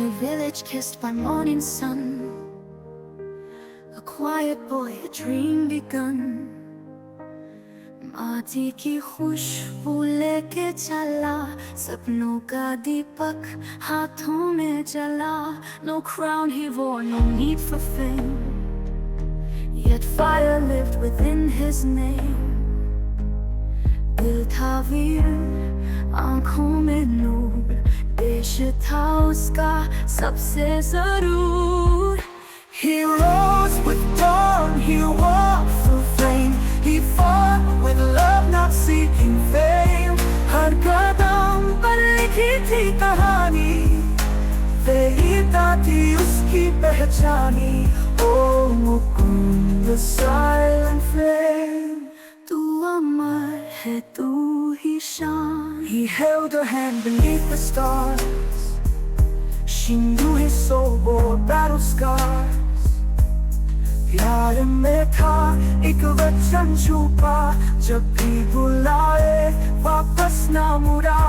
a village kissed by morning sun, a quiet boy, a dream begun. माटी की खुशबू लेके चला, सपनों का दीपक हाथों में जला. No crown he wore, no need for fame, yet fire lived within his name. दिल था वीर, आँखों में नूर, देश था उसका सबसे जरूर. He rose with dawn, he walked through flame. He fought with love, not seeking fame. हर कदम पर लिखी थी कहानी, वीरता थी उसकी पहचानी. Oh Mukund, the silent flame, तू अमर है, तू ही शान. He held her hand beneath the stars. She knew his soul bore battle scars. प्यार में था एक वचन छुपा, जब भी बुलाए वापस ना मुड़ा.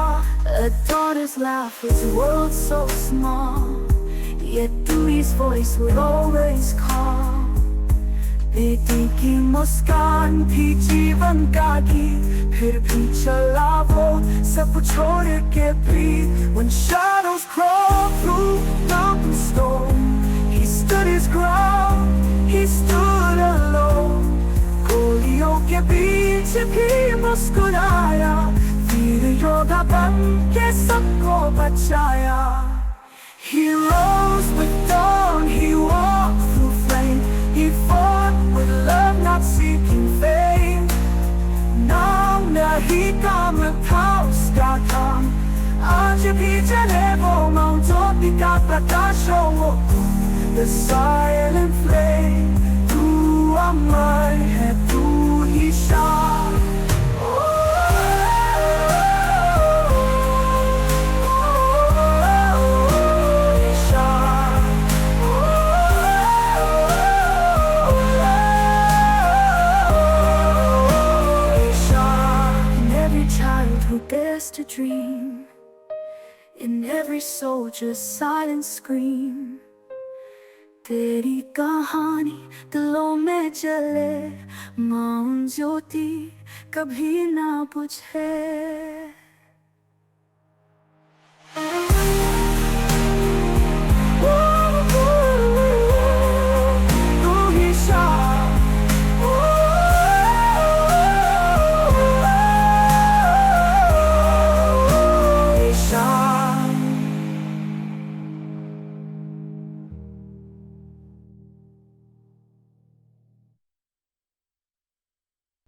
A daughter's laugh was a world so small, yet through his voice would always call. बेटी की मुस्कान थी जीवन का गीत, फिर भी चला वो सब छोड़ के भी. When shadows crawl through mountain storm, he stood his ground, he stood alone. गोलियों के बीच भी मुस्कुराया, वीर योद्धा बन के सबको बचाया. He rose with dawn, he walked through flame. He fought with love, not seeking fame. नाम नहीं काम था उसका काम, आज भी चले वो मौजूदी का प्रकाश. वो the silent flame, तू अमर है, तू ही शान. Who dares to dream, in every soldier's silent scream. तेरी कहानी दिलों में जले, मौन ज्योति कभी ना बुझे.